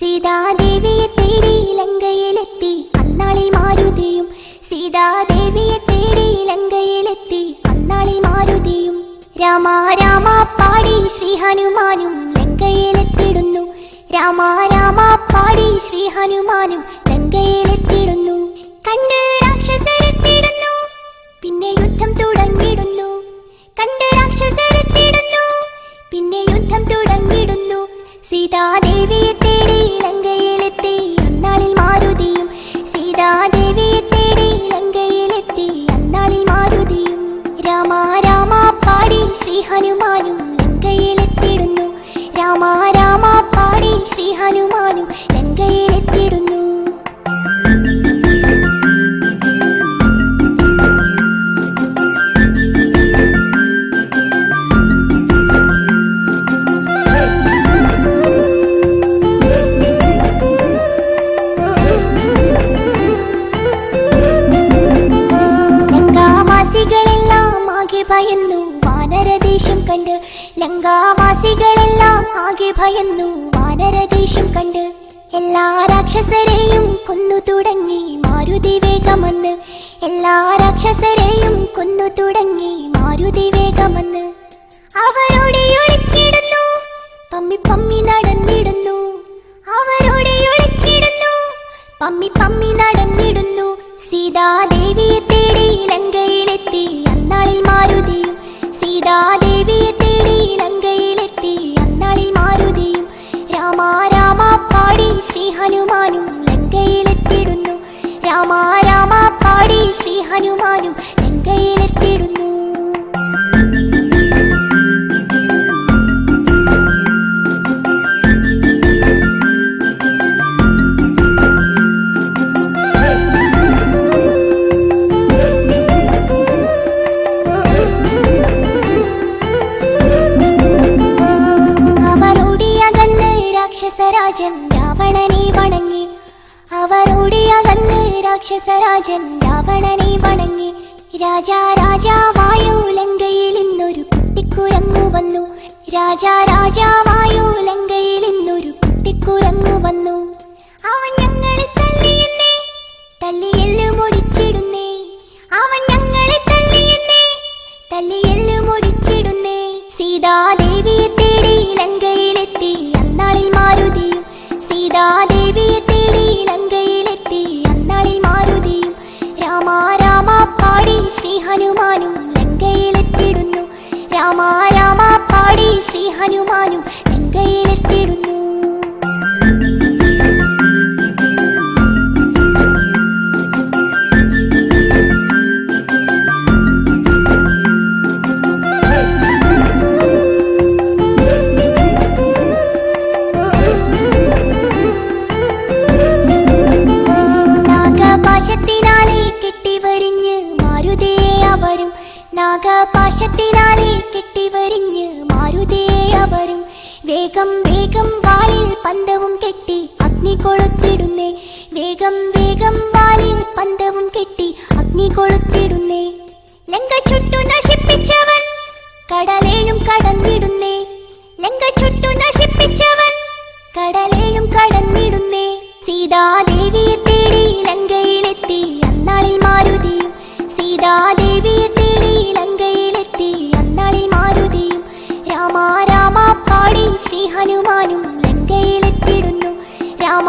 സീതാദേവിയെ തേടി ലങ്കയിലെത്തി അന്നാളിൽ മാരുതിയും. സീതാദേവിയെ തേടി ലങ്കയിലെത്തി അന്നാളിൽ മാരുതിയും. രാമ രാമ പാടി ശ്രീ ഹനുമാനും ലങ്കയിലെത്തിടുന്നു. രാമ രാമ പാടി ശ്രീ ഹനുമാനും ലങ്കയിലെത്തിടുന്നു. കണ്ട് രാക്ഷസരെത്തിടുന്നു, പിന്നെ യുദ്ധം തുടങ്ങിടുന്നു. കണ്ട് രാക്ഷസരെത്തിടുന്നു, പിന്നെ യുദ്ധം തുടങ്ങിടുന്നു. സീതാദേവിയെ തേടി ലങ്കയിലെത്തി അന്നാളിൽ മാരുതിയും. സീതാദേവിയെ തേടി ലങ്കയിലെത്തി അന്നാളിൽ മാരുതിയും. രാമ രാമ പാടി ശ്രീ ഹനുമാനും ലങ്കയിലെത്തിടുന്നു. രാമ രാമ പാടി ശ്രീ ഹനുമാനും ലങ്കയിലെത്തിടുന്നു. ഭയന്നു വാനരദേശം കണ്ട്. ലങ്കാവാസികളെല്ലാം ആകെ ഭയന്നു വാനരദേശം കണ്ട്. എല്ലാ രാക്ഷസരെയും കൊന്നു തുടങ്ങി മാരുതി വേഗമെന്ന്. എല്ലാ രാക്ഷസരെയും കൊന്നു തുടങ്ങി മാരുതി വേഗമെന്ന്. അവരോട് ഒളിച്ചിടുന്നു, പമ്മി പമ്മി നടന്നിടുന്നു. അവരോട് ഒളിച്ചിടുന്നു, പമ്മി പമ്മി നടന്നിടുന്നു. സീതാദേവിയെ തേടി ലങ്കയിലെത്തി അന്നാളിൽ മാരുതിയും. സീതാദേവിയെ തേടി ലങ്കയിലെത്തി അന്നാളിൽ മാരുതിയും. രാമ രാമ പാടി ശ്രീ ഹനുമാനും ലങ്കയിലെത്തിടുന്നു. രാമ രാമ പാടി ശ്രീ ഹനുമാനും ലങ്കയിലെത്തിടുന്നു. രാക്ഷസരാജൻ രാവണനെ വണങ്ങി. അവരോടിയകന്ന് രാക്ഷസരാജൻ രാവണനെ വണങ്ങി. രാജാ രാജാവായോ ലങ്കയിൽ ഇന്നൊരു കുട്ടിക്കുരങ്ങു വന്നു. രാജാ രാജാവായോ ലങ്കയിൽ ഇന്നൊരു കുട്ടിക്കുരങ്ങു വന്നു. അവൻ ഞങ്ങളെ തല്ലിയെന്നേ, തല്ലിയെല്ലു മുടിച്ചിടുന്നേ. അവൻ ഞങ്ങളെ തല്ലിയെന്നേ, തല്ലിയെല്ലു മുടിച്ചിടുന്നേ. സീതാദേവിയെ തേടി ലങ്കയിലെത്തി അന്നാളിൽ മാരുതിയും. സീതാദേവിയെ തേടി ലങ്കയിലെത്തി അന്നാളിൽ മാരുതിയും. രാമ രാമ പാടി ശ്രീ ഹനുമാനും ലങ്കയിലെത്തിടുന്നു. രാമ രാമ പാടി ശ്രീ ഹനുമാനും ലങ്കയിലെത്തിടുന്നു. നാഗപാശത്തിനാലെ കെട്ടിവരിഞ്ഞ് മാരുതിയെ അവരും. നാഗപാശത്തിനാലെ കെട്ടിവരിഞ്ഞ് മാരുതിയെ അവരും. വേഗം വേഗം വാലിൽ പന്തവും കെട്ടി അഗ്നി കൊളുത്തിടുന്നേ. വേഗം വേഗം വാലിൽ പന്തവും കെട്ടി അഗ്നി കൊളുത്തിടുന്നേ. ലങ്ക ചുട്ടു നശിപ്പിച്ചവൻ കടലേഴും കടന്നിടുന്നേ. ലങ്ക ചുട്ടു നശിപ്പിച്ചവൻ കടലേഴും കടന്നിടുന്നേ. സീതാദേവിയെ തേടി ലങ്കയിലെത്തി അന്നാളിൽ മാരുതിയും. സീതാദേവിയെ തേടി ലങ്കയിലെത്തി അന്നാളിൽ മാരുതിയും. രാമ രാമ പാടി ശ്രീ ഹനുമാനും ലങ്കയിലെത്തിടുന്നു. രാമ